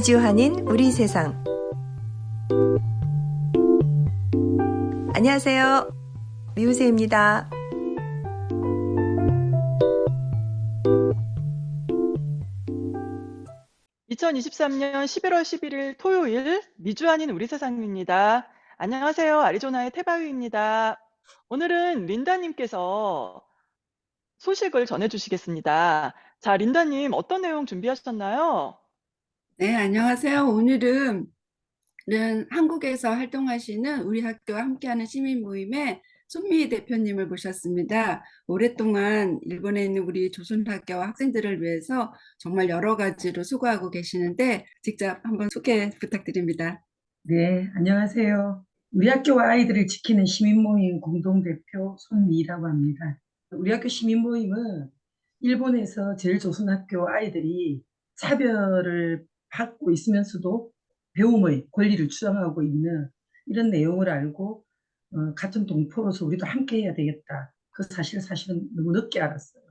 미주한인 우리 세상. 안녕하세요. 미우새입니다. (2023년 11월 11일) 토요일 미주한인 우리 세상입니다. 안녕하세요. 아리조나의 태바위입니다. 오늘은 린다님께서 소식을 전해주시겠습니다. 자, 린다님 어떤 내용 준비하셨나요? 네, 안녕하세요. 오늘은 한국에서 활동하시는 우리 학교와 함께하는 시민 모임의 손미 대표님을 모셨습니다. 오랫동안 일본에 있는 우리 조선학교와 학생들을 위해서 정말 여러 가지로 수고하고 계시는데 직접 한번 소개 부탁드립니다. 네, 안녕하세요. 우리 학교와 아이들을 지키는 시민모임 공동대표 손미희라고 합니다. 우리 학교 시민모임은 일본에서 제일 조선학교 아이들이 차별을 받고 있으면서도 배움의 권리를 주장하고 있는 이런 내용을 알고 같은 동포로서 우리도 함께 해야 되겠다. 그 사실은 너무 늦게 알았어요.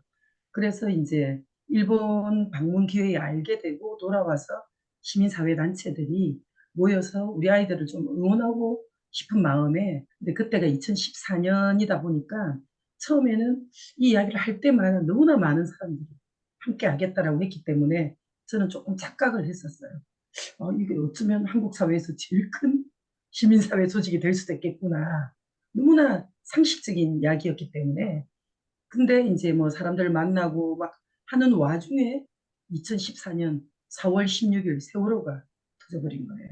그래서 이제 일본 방문 기회에 알게 되고 돌아와서 시민사회 단체들이 모여서 우리 아이들을 좀 응원하고 싶은 마음에, 근데 그때가 2014년이다 보니까 처음에는 이 이야기를 할 때마다 너무나 많은 사람들이 함께 하겠다라고 했기 때문에 저는 조금 착각을 했었어요. 이게 어쩌면 한국 사회에서 제일 큰 시민사회 조직이 될 수도 있겠구나. 너무나 상식적인 이야기였기 때문에. 근데 이제 뭐 사람들 만나고 막 하는 와중에 2014년 4월 16일 세월호가 터져버린 거예요.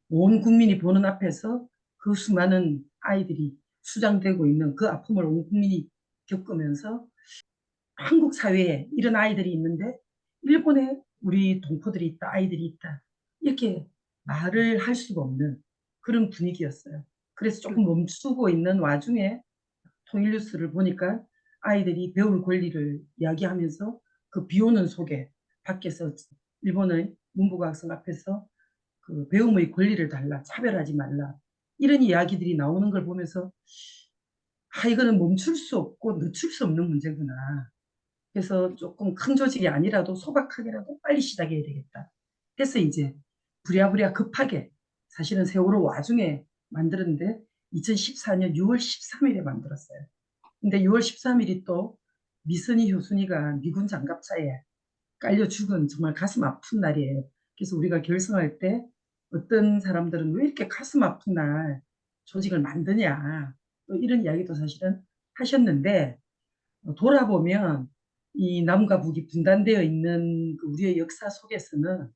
온 국민이 보는 앞에서 그 수많은 아이들이 수장되고 있는 그 아픔을 온 국민이 겪으면서 한국 사회에 이런 아이들이 있는데 일본에 우리 동포들이 있다, 아이들이 있다. 이렇게 말을 할 수가 없는 그런 분위기였어요. 그래서 조금 멈추고 있는 와중에 통일뉴스를 보니까 아이들이 배울 권리를 이야기하면서 그 비 오는 속에 밖에서 일본의 문부가 학생 앞에서 그 배움의 권리를 달라, 차별하지 말라, 이런 이야기들이 나오는 걸 보면서 이거는 멈출 수 없고 늦출 수 없는 문제구나. 그래서 조금 큰 조직이 아니라도 소박하게라도 빨리 시작해야 되겠다. 해서 이제 부랴부랴 급하게 사실은 세월호 와중에 만들었는데 2014년 6월 13일에 만들었어요. 근데 6월 13일이 또 미선희 효순이가 미군 장갑차에 깔려 죽은 정말 가슴 아픈 날이에요. 그래서 우리가 결성할 때 어떤 사람들은 왜 이렇게 가슴 아픈 날 조직을 만드냐, 또 이런 이야기도 사실은 하셨는데, 돌아보면 이 남과 북이 분단되어 있는 그 우리의 역사 속에서는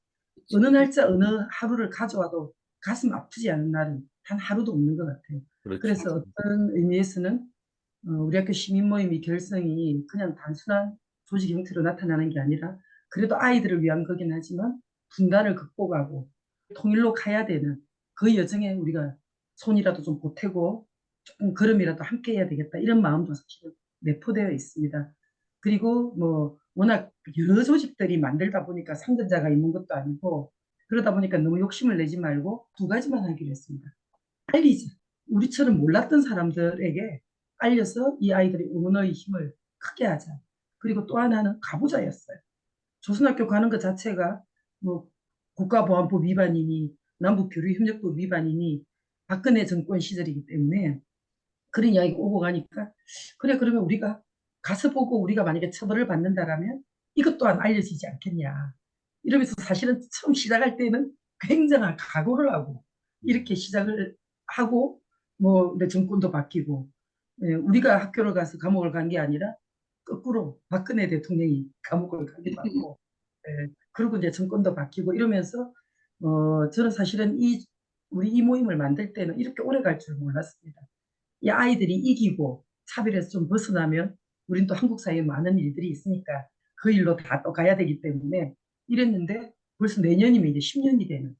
어느 날짜 어느 하루를 가져와도 가슴 아프지 않은 날은 단 하루도 없는 것 같아요. 그렇죠. 그래서 어떤 의미에서는 우리 학교 시민모임이 결성이 그냥 단순한 조직 형태로 나타나는 게 아니라 그래도 아이들을 위한 거긴 하지만 분단을 극복하고 통일로 가야 되는 그 여정에 우리가 손이라도 좀 보태고 조금 걸음이라도 함께 해야 되겠다, 이런 마음도 사실은 내포되어 있습니다. 그리고 뭐 워낙 여러 조직들이 만들다 보니까 상근자가 있는 것도 아니고 그러다 보니까 너무 욕심을 내지 말고 두 가지만 하기로 했습니다. 알리자. 우리처럼 몰랐던 사람들에게 알려서 이 아이들의 언어의 힘을 크게 하자. 그리고 또 하나는 가부자였어요. 조선학교 가는 것 자체가 뭐 국가보안법 위반이니 남북교류협력법 위반이니 박근혜 정권 시절이기 때문에 그런 이야기가 오고 가니까 그래, 그러면 우리가 가서 보고 우리가 만약에 처벌을 받는다라면 이것 또한 알려지지 않겠냐. 이러면서 사실은 처음 시작할 때는 굉장한 각오를 하고 이렇게 시작을 하고 뭐 내 정권도 바뀌고, 우리가 학교를 가서 감옥을 간 게 아니라 거꾸로 박근혜 대통령이 감옥을 가기도 하고, 그리고 이제 정권도 바뀌고 이러면서 저는 사실은 우리 이 모임을 만들 때는 이렇게 오래 갈 줄 몰랐습니다. 이 아이들이 이기고 차별에서 좀 벗어나면 우린 또 한국 사회에 많은 일들이 있으니까 그 일로 다 또 가야 되기 때문에 이랬는데 벌써 내년이면 이제 10년이 되는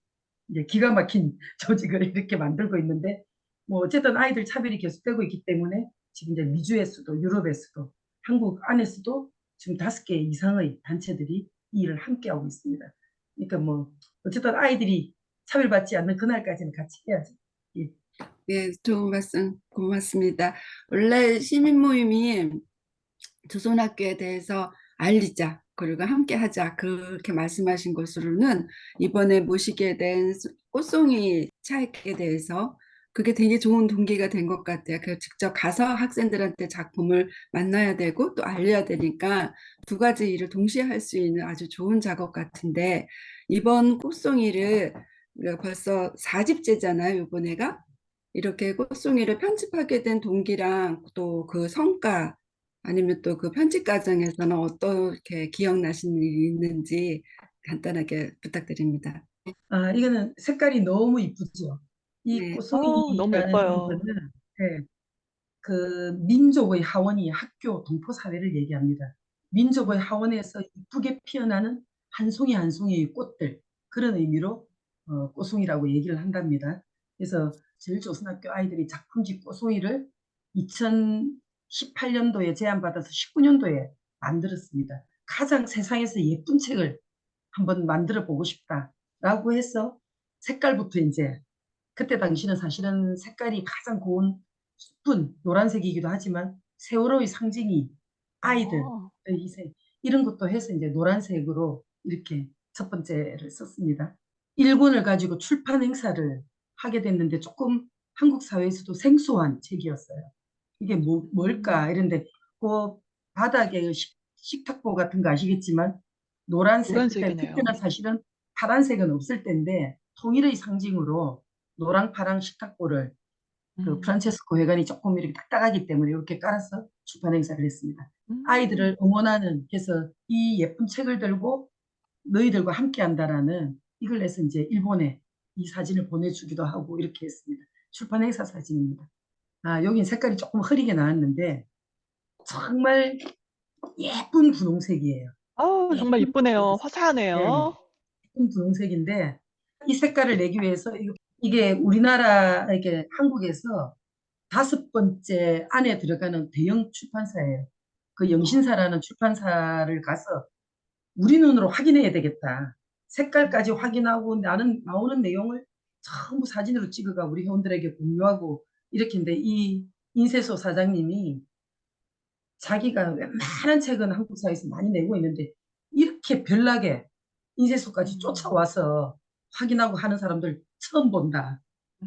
이제 기가 막힌 조직을 이렇게 만들고 있는데, 뭐 어쨌든 아이들 차별이 계속되고 있기 때문에 지금 이제 미주에서도 유럽에서도 한국 안에서도 지금 5개 이상의 단체들이 이 일을 함께 하고 있습니다. 그러니까 뭐 어쨌든 아이들이 차별받지 않는 그날까지는 같이 해야죠. 예. 네, 좋은 말씀 고맙습니다. 원래 시민 모임이 조선학교에 대해서 알리자, 그리고 함께 하자. 그렇게 말씀하신 것으로는 이번에 모시게 된 꽃송이 차이에 대해서 그게 되게 좋은 동기가 된 것 같아요. 그 직접 가서 학생들한테 작품을 만나야 되고 또 알려야 되니까 두 가지 일을 동시에 할 수 있는 아주 좋은 작업 같은데 이번 꽃송이를 우리가 벌써 4집째잖아요, 이번에가. 이렇게 꽃송이를 편집하게 된 동기랑 또 그 성과 아니면 또 그 편집 과정에서는 어떻게 기억나시는 일이 있는지 간단하게 부탁드립니다. 이거는 색깔이 너무 이쁘죠. 이 네. 너무 꽃송이라는 예뻐요. 거는 네, 그 민족의 하원이 학교 동포 사회를 얘기합니다. 민족의 하원에서 이쁘게 피어나는 한 송이 한 송이의 꽃들 그런 의미로 꽃송이라고 얘기를 한답니다. 그래서 제일조선학교 아이들이 작품집 꽃송이를 2018년도에 제안받아서 19년도에 만들었습니다. 가장 세상에서 예쁜 책을 한번 만들어 보고 싶다라고 해서 색깔부터 이제 그때 당시는 사실은 색깔이 가장 고운 spun 노란색이기도 하지만 세월호의 상징이 아이들의 어. 희생 이런 것도 해서 이제 노란색으로 이렇게 첫 번째를 썼습니다. 일권을 가지고 출판 행사를 하게 됐는데 조금 한국 사회에서도 생소한 책이었어요. 이게 뭘까 이런데 그 바닥에 식탁보 같은 거 아시겠지만 노란색 그때는 노란색이네요. 사실은 파란색은 없을 때인데 통일의 상징으로 노랑 파랑 식탁보를 그 음. 프란체스코 회관이 조금 이렇게 딱딱하기 때문에 이렇게 깔아서 출판 행사를 했습니다. 음. 아이들을 응원하는 그래서 이 예쁜 책을 들고 너희들과 함께 한다라는 이걸 내서 이제 일본에 이 사진을 보내주기도 하고 이렇게 했습니다. 출판 행사 사진입니다. 여긴 색깔이 조금 흐리게 나왔는데 정말 예쁜 분홍색이에요. 정말 예쁜 이쁘네요. 분홍색. 네, 화사하네요. 예쁜 분홍색인데 이 색깔을 내기 위해서 이게 우리나라 이게 한국에서 5번째 안에 들어가는 대형 출판사예요. 그 영신사라는 출판사를 가서 우리 눈으로 확인해야 되겠다. 색깔까지 확인하고 나오는 내용을 전부 사진으로 찍어가 우리 회원들에게 공유하고 이렇게 했는데 이 인쇄소 사장님이 자기가 웬만한 책은 한국 사회에서 많이 내고 있는데 이렇게 별나게 인쇄소까지 쫓아와서 확인하고 하는 사람들 처음 본다.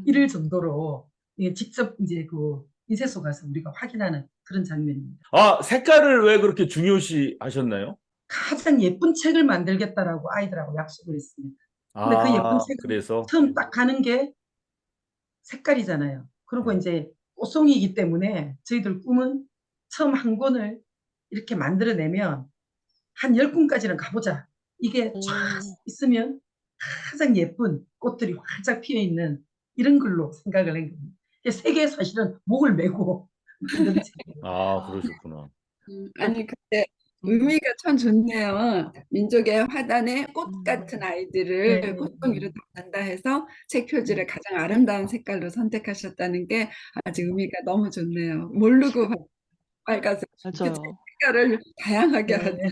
이럴 정도로 직접 이제 그 인쇄소 가서 우리가 확인하는 그런 장면입니다. 색깔을 왜 그렇게 중요시 하셨나요? 가장 예쁜 책을 만들겠다라고 아이들하고 약속을 했습니다. 근데 그 예쁜 책을 그래서 처음 딱 가는 게 색깔이잖아요. 그리고 이제 꽃송이이기 때문에 저희들 꿈은 처음 한 권을 이렇게 만들어내면 한 10권까지는 가보자. 이게 쫙 오. 있으면 가장 예쁜 꽃들이 활짝 피어있는 이런 걸로 생각을 한 겁니다. 세계에 사실은 목을 메고 만든 책이에요. 그러셨구나. 아니 근데 음. 의미가 참 좋네요. 민족의 화단에 꽃 같은 네, 아이들을 꽃송이로 담는다 해서 책 표지를 가장 아름다운 색깔로 선택하셨다는 게 아주 의미가 너무 좋네요. 모르고 빨간색 이렇게 맞아요. 색깔을 다양하게 하는. 네,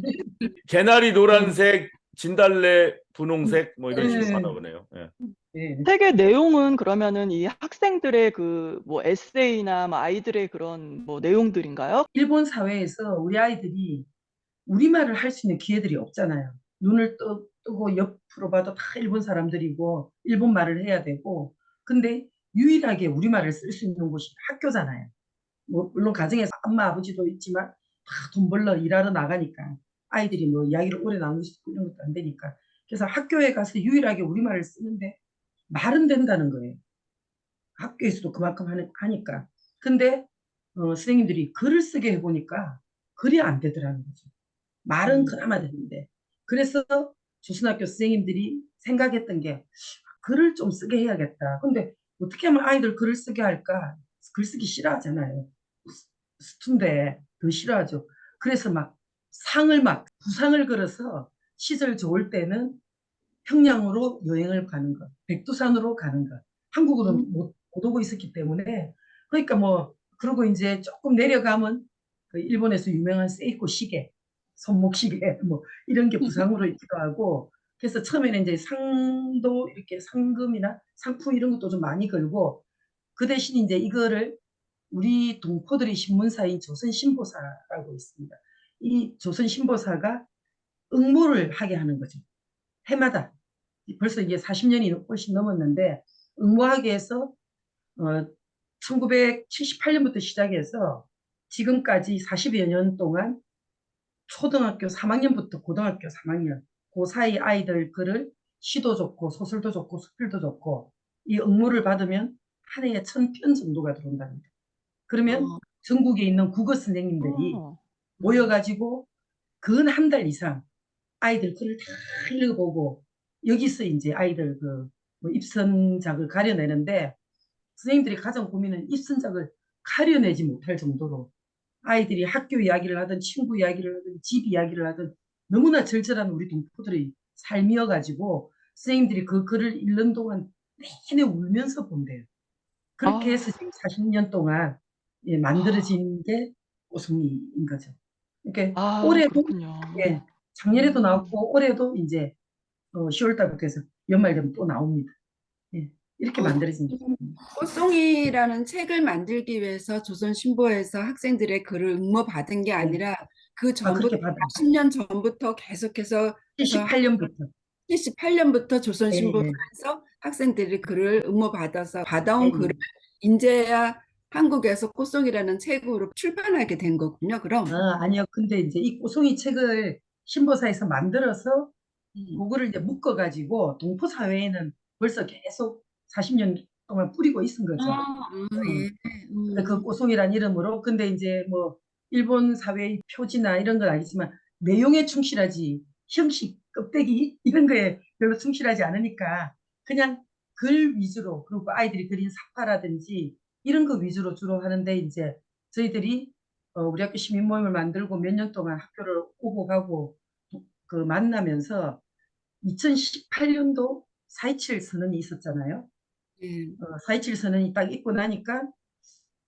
개나리 네, 노란색, 진달래 분홍색 뭐 이런 식으로 네, 하나 보네요. 예. 네. 책의 내용은 그러면은 이 학생들의 그 뭐 에세이나 뭐 아이들의 그런 뭐 내용들인가요? 일본 사회에서 우리 아이들이 우리말을 할 수 있는 기회들이 없잖아요. 눈을 뜨고 옆으로 봐도 다 일본 사람들이고 일본 말을 해야 되고 근데 유일하게 우리말을 쓸 수 있는 곳이 학교잖아요. 뭐 물론 가정에서 엄마 아버지도 있지만 다 돈 벌러 일하러 나가니까 아이들이 뭐 이야기를 오래 나누고 싶고 이런 것도 안 되니까 그래서 학교에 가서 유일하게 우리말을 쓰는데 말은 된다는 거예요. 학교에서도 그만큼 하니까. 근데 선생님들이 글을 쓰게 해보니까 글이 안 되더라는 거죠. 말은 그나마 되는데. 그래서 조선학교 선생님들이 생각했던 게 글을 좀 쓰게 해야겠다. 근데 어떻게 하면 아이들 글을 쓰게 할까? 글 쓰기 싫어하잖아요. 스툰데 더 싫어하죠. 그래서 부상을 걸어서 시절 좋을 때는 평양으로 여행을 가는 것, 백두산으로 가는 것. 한국으로는 못 오고 있었기 때문에 그러니까 뭐 그러고 이제 조금 내려가면 그 일본에서 유명한 세이코 시계, 손목 시계 뭐 이런 게 부상으로 있기도 하고 그래서 처음에는 이제 상도 이렇게 상금이나 상품 이런 것도 좀 많이 걸고 그 대신 이제 이거를 우리 동포들의 신문사인 조선신보사라고 있습니다. 이 조선신보사가 응모를 하게 하는 거죠. 해마다. 벌써 이게 40년이 훨씬 넘었는데 응모하게 해서 1978년부터 시작해서 지금까지 40여 년 동안 초등학교 3학년부터 고등학교 3학년 그 사이 아이들 글을 시도 좋고 소설도 좋고 수필도 좋고 이 응모를 받으면 한 해에 1000편 정도가 들어온답니다. 그러면 어, 전국에 있는 국어 선생님들이 어. 모여가지고 근 한 달 이상 아이들 글을 다 읽어보고 여기서 이제 아이들 뭐 입선작을 가려내는데 선생님들이 가장 고민은 입선작을 가려내지 못할 정도로 아이들이 학교 이야기를 하든 친구 이야기를 하든 집 이야기를 하든 너무나 절절한 우리 동포들의 삶이어가지고 선생님들이 그 글을 읽는 동안 내내 울면서 본대요. 그렇게 해서 아, 지금 40년 동안 만들어진 게 오송이인 거죠. 이렇게 올해도 그렇군요. 예, 작년에도 나왔고 올해도 이제 10월 달부터 해서 연말 되면 또 나옵니다. 예, 이렇게 어, 만들어진 거죠. 꽃송이라는 책을 만들기 위해서 조선신보에서 학생들의 글을 응모받은 게 네. 아니라 그 전부터 그렇게 받아요. 10년 전부터 계속해서 78년부터. 78년부터 예, 예, 조선신보에서 학생들이 글을 응모받아서 예, 받아온 글을 예. 이제야 한국에서 꽃송이라는 책으로 출판하게 된 거군요. 그럼. 아니요. 근데 이제 이 꼬송이 책을 신보사에서 만들어서 음. 그거를 이제 묶어가지고 동포 사회에는 벌써 계속 40년 동안 뿌리고 있은 거죠. 예. 근데 그 음. 꼬송이란 이름으로. 근데 이제 뭐 일본 사회의 표지나 이런 건 알겠지만 내용에 충실하지 형식, 껍데기 이런 거에 별로 충실하지 않으니까 그냥 글 위주로, 그리고 아이들이 그린 사파라든지 이런 거 위주로 주로 하는데, 이제 저희들이 우리 학교 시민 모임을 만들고 몇 년 동안 학교를 오고 가고 만나면서 2018년도 4.27 선언이 있었잖아요. 예. 4.27 선언이 딱 있고 나니까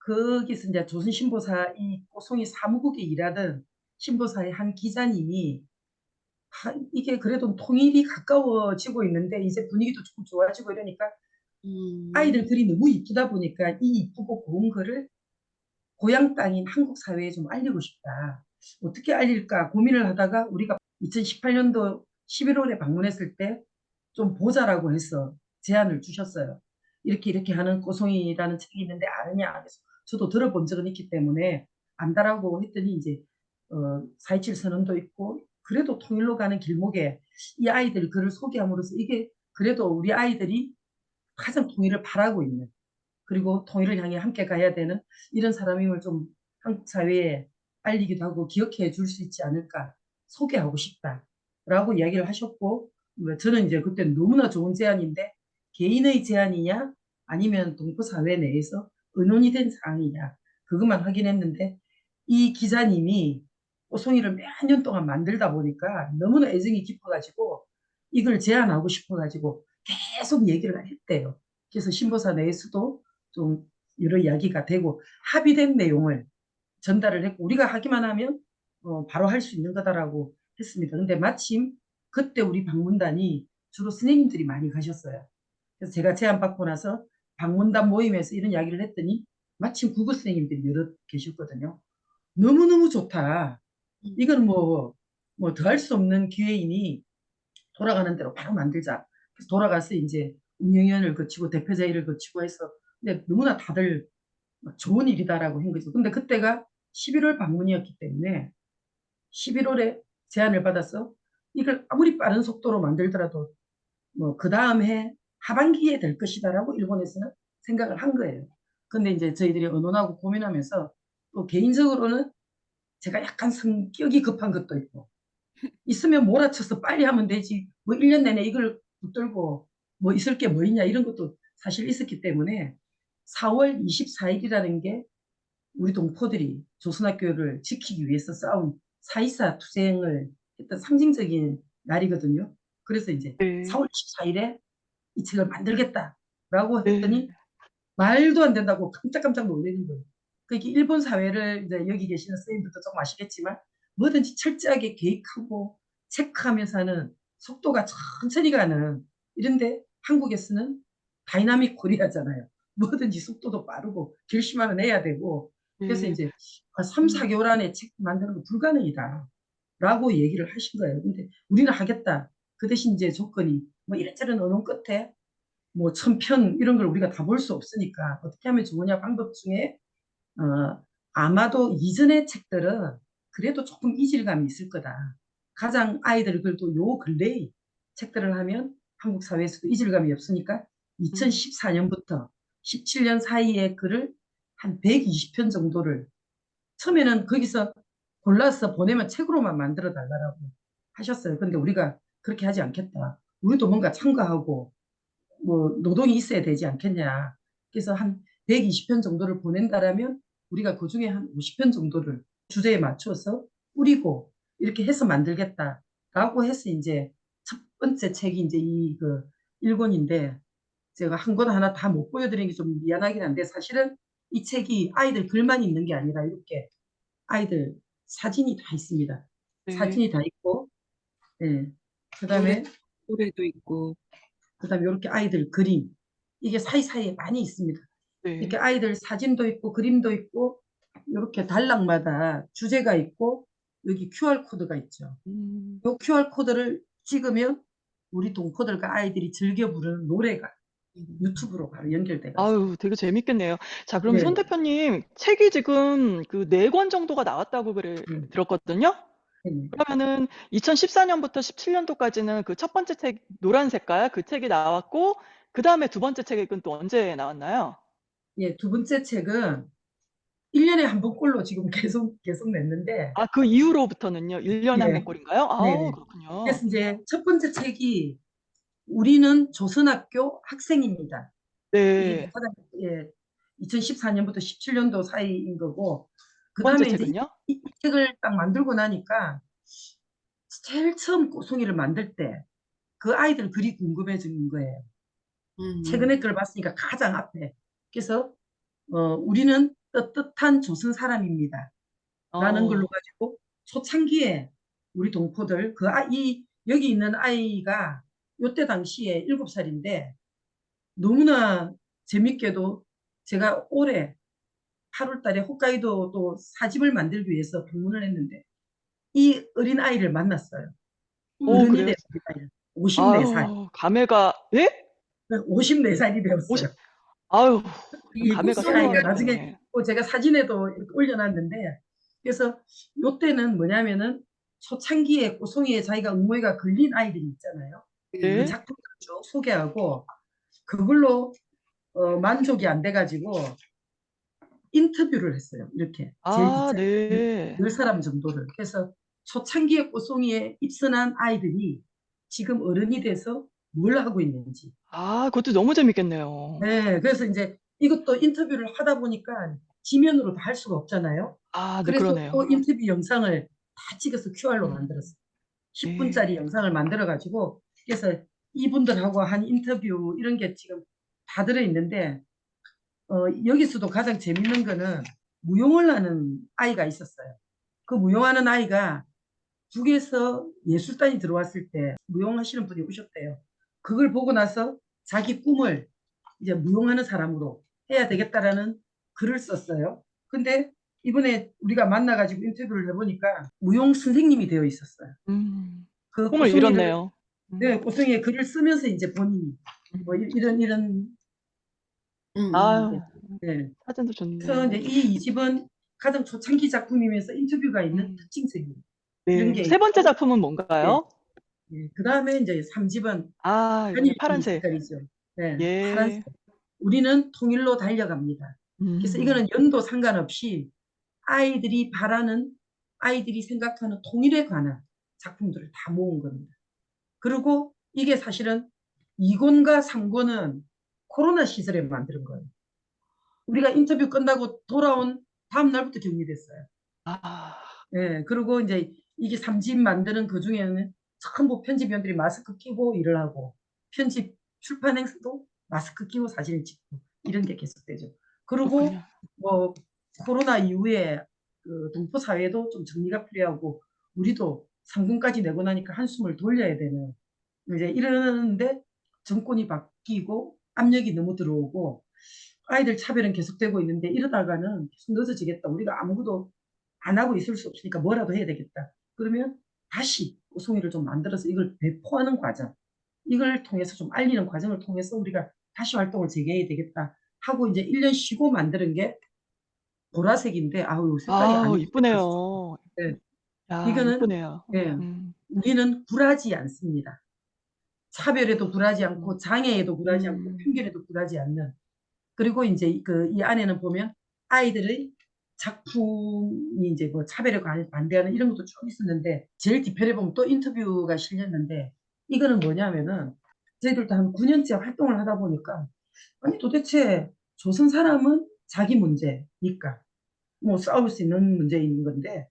거기서 이제 조선신보사 이 꼬송이 사무국에 일하던 신보사의 한 기자님이 이게 그래도 통일이 가까워지고 있는데 이제 분위기도 조금 좋아지고 이러니까 음. 아이들 글이 너무 이쁘다 보니까 이 이쁘고 고운 글을 고향 땅인 한국 사회에 좀 알리고 싶다. 어떻게 알릴까 고민을 하다가 우리가 2018년도 11월에 방문했을 때 좀 보자라고 해서 제안을 주셨어요. 이렇게 이렇게 하는 꼬송이라는 책이 있는데 아느냐. 그래서 저도 들어본 적은 있기 때문에 안다라고 했더니 이제 4.27 선언도 있고 그래도 통일로 가는 길목에 이 아이들 글을 소개함으로써 이게 그래도 우리 아이들이 가장 통일을 바라고 있는, 그리고 통일을 향해 함께 가야 되는 이런 사람임을 좀 한국 사회에 알리기도 하고 기억해 줄 수 있지 않을까, 소개하고 싶다라고 이야기를 하셨고, 저는 이제 그때 너무나 좋은 제안인데 개인의 제안이냐 아니면 동포 사회 내에서 의논이 된 사항이냐 그것만 확인했는데, 이 기자님이 오송이를 몇 년 동안 만들다 보니까 너무나 애정이 깊어가지고 이걸 제안하고 싶어가지고 계속 얘기를 했대요. 그래서 신보사 내에서도 좀 여러 이야기가 되고 합의된 내용을 전달을 했고 우리가 하기만 하면 바로 할 수 있는 거다라고 했습니다. 근데 마침 그때 우리 방문단이 주로 선생님들이 많이 가셨어요. 그래서 제가 제안받고 나서 방문단 모임에서 이런 이야기를 했더니 마침 국어 선생님들이 여러 계셨거든요. 너무너무 좋다. 이건 뭐 더 할 수 없는 기회이니 돌아가는 대로 바로 만들자. 그래서 돌아가서 이제 운영위원회를 거치고 대표자회를 거치고 해서, 근데 너무나 다들 좋은 일이다라고 한 거죠. 근데 그때가 11월 방문이었기 때문에 11월에 제안을 받아서 이걸 아무리 빠른 속도로 만들더라도 뭐 그 다음 해 하반기에 될 것이다라고 일본에서는 생각을 한 거예요. 근데 이제 저희들이 의논하고 고민하면서 또 개인적으로는 제가 약간 성격이 급한 것도 있고, 있으면 몰아쳐서 빨리 하면 되지 뭐 1년 내내 이걸 붙들고 뭐 있을 게 뭐 있냐 이런 것도 사실 있었기 때문에 4월 24일이라는 게 우리 동포들이 조선학교를 지키기 위해서 싸운 4.24 투쟁을 했던 상징적인 날이거든요. 그래서 이제 네. 4월 24일에 이 책을 만들겠다라고 네. 했더니 말도 안 된다고 깜짝깜짝 놀라는 거예요. 그러니까 일본 사회를 이제 여기 계시는 선생님들도 조금 아시겠지만 뭐든지 철저하게 계획하고 체크하면서 하는, 속도가 천천히 가는, 이런데 한국에서는 다이나믹 코리아잖아요. 뭐든지 속도도 빠르고 결심하면 해야 되고, 그래서 네. 이제 3, 4개월 안에 책 만드는 거 불가능이다. 라고 얘기를 하신 거예요. 근데 우리는 하겠다. 그 대신 이제 조건이 뭐 이래저래 어느 끝에 뭐 1000편 이런 걸 우리가 다 볼 수 없으니까 어떻게 하면 좋으냐 방법 중에 아마도 이전의 책들은 그래도 조금 이질감이 있을 거다. 가장 아이들 글도 요 근래의 책들을 하면 한국 사회에서도 이질감이 없으니까 2014년부터 17년 사이의 글을 한 120편 정도를 처음에는 거기서 골라서 보내면 책으로만 만들어 달라고 하셨어요. 근데 우리가 그렇게 하지 않겠다. 우리도 뭔가 참가하고 뭐 노동이 있어야 되지 않겠냐. 그래서 한 120편 정도를 보낸다라면 우리가 그중에 한 50편 정도를 주제에 맞춰서 뿌리고 이렇게 해서 만들겠다라고 해서 이제 첫 번째 책이 이제 이 그 1권인데 제가 한 권 하나 다 못 보여드리는 게 좀 미안하긴 한데 사실은 이 책이 아이들 글만 있는 게 아니라 이렇게 아이들 사진이 다 있습니다. 네. 사진이 다 있고, 예. 노래, 그다음에 노래도 있고. 이렇게 아이들 그림 이게 사이사이에 많이 있습니다. 이렇게 네. 아이들 사진도 있고 그림도 있고 이렇게 단락마다 주제가 있고 여기 QR 코드가 있죠. 음. 이 QR 코드를 찍으면 우리 동포들과 아이들이 즐겨 부르는 노래가 유튜브로 바로 연결돼가지고. 아유, 되게 재밌겠네요. 자, 그럼 손 네. 대표님, 책이 지금 그 4권 정도가 나왔다고 들었거든요? 네. 그러면은 2014년부터 17년도까지는 그 첫 번째 책, 노란 색깔, 그 책이 나왔고, 그 다음에 두 번째 책은 또 언제 나왔나요? 예, 두 번째 책은 1년에 한 번꼴로 지금 계속 냈는데, 아, 그 이후로부터는요? 1년에 한 예, 번 꼴인가요? 아우, 네네. 그렇군요. 그래서 이제 첫 번째 책이 우리는 조선학교 학생입니다. 이게 이제 네. 가장, 예, 2014년부터 17년도 사이인 거고, 두 그 번째 다음에 이제 책은요? 이 책을 딱 만들고 나니까 제일 처음 꼬송이를 만들 때 그 아이들 글이 궁금해진 거예요. 최근에 걸 봤으니까 가장 앞에. 그래서 우리는 떳떳한 조선 사람입니다. 라는 걸로 어, 가지고 초창기에 우리 동포들 여기 있는 아이가 요때 당시에 7살인데 너무나 재밌게도 제가 올해 8월 달에 홋카이도 또 사집을 만들기 위해서 방문을 했는데 이 어린 아이를 만났어요. 오, 어른이 그래요? 된 아이를. 54살. 아유, 감회가, 예? 54살이 되었어요. 50, 아유, 이 감회가 아이가 나중에 새로워지겠네. 제가 사진에도 이렇게 올려놨는데 그래서 요때는 뭐냐면은 초창기에 꼬송이에 자기가 응모가 걸린 아이들이 있잖아요. 그 네? 작품을 쭉 소개하고 그걸로 만족이 안 돼가지고 인터뷰를 했어요. 이렇게 제일 아, 뒷자리 네. 10사람 정도를. 그래서 초창기에 꼬송이에 입선한 아이들이 지금 어른이 돼서 뭘 하고 있는지. 아, 그것도 너무 재밌겠네요. 네, 그래서 이제 이것도 인터뷰를 하다 보니까 지면으로 다 할 수가 없잖아요. 아, 네, 그래서 또 그러네요. 인터뷰 영상을 다 찍어서 QR로 음, 만들었어요. 10분짜리 네. 영상을 만들어가지고 그래서 이분들하고 한 인터뷰 이런 게 지금 다 들어있는데 여기서도 가장 재밌는 거는 무용을 하는 아이가 있었어요. 그 무용하는 아이가 북에서 예술단이 들어왔을 때 무용하시는 분이 오셨대요. 그걸 보고 나서 자기 꿈을 이제 무용하는 사람으로 해야 되겠다라는 글을 썼어요. 근데 이번에 우리가 만나가지고 인터뷰를 해보니까 무용 선생님이 되어 있었어요. 그 꿈을 꼬송이를, 이뤘네요. 네, 꼬송이의 글을 쓰면서 이제 본인이 뭐 이런 아유, 네. 사진도 그래서 좋네요. 이제 이 집은 가장 초창기 작품이면서 인터뷰가 있는 음, 특징적이에요. 이런 네. 게 세 번째 있고, 작품은 예, 뭔가요? 예. 그 다음에 이제 3집은 아, 이번에 한일비 파란색. 색깔이죠. 네, 파란색. 예. 우리는 통일로 달려갑니다. 그래서 음. 이거는 연도 상관없이 아이들이 바라는, 아이들이 생각하는 통일에 관한 작품들을 다 모은 겁니다. 그리고 이게 사실은 2권과 3권은 코로나 시절에 만든 거예요. 우리가 인터뷰 끝나고 돌아온 다음 날부터 격리됐어요. 아, 예, 그리고 이제 이게 3집 만드는 그 중에는 전부 편집위원들이 마스크 끼고 일을 하고 편집 출판 행사도 마스크 끼고 사진을 찍고 이런 게 계속되죠. 그리고 그렇군요. 뭐 코로나 이후에 그 동포 사회도 좀 정리가 필요하고 우리도 3군까지 내고 나니까 한숨을 돌려야 되는 이제 이러는데 정권이 바뀌고 압력이 너무 들어오고 아이들 차별은 계속되고 있는데 이러다가는 계속 늦어지겠다. 우리가 아무것도 안 하고 있을 수 없으니까 뭐라도 해야 되겠다. 그러면 다시 꽃송이를 좀 만들어서 이걸 배포하는 과정, 이걸 통해서 좀 알리는 과정을 통해서 우리가 다시 활동을 재개해야 되겠다 하고 이제 1년 쉬고 만드는 게 보라색인데, 아우, 색깔이 안 아우, 예뻤어요. 이쁘네요. 네, 야, 이거는, 이쁘네요. 예, 우리는 굴하지 않습니다. 차별에도 굴하지 않고, 장애에도 굴하지 않고, 편견에도 굴하지 않는. 그리고 이제 이 안에는 보면 아이들의 작품이 이제 뭐 차별에 반대하는 이런 것도 쭉 있었는데, 제일 뒤편에 보면 또 인터뷰가 실렸는데, 이거는 뭐냐면은 저희들도 한 9년째 활동을 하다 보니까, 아니 도대체 조선 사람은 자기 문제니까 뭐 싸울 수 있는 문제인 건데,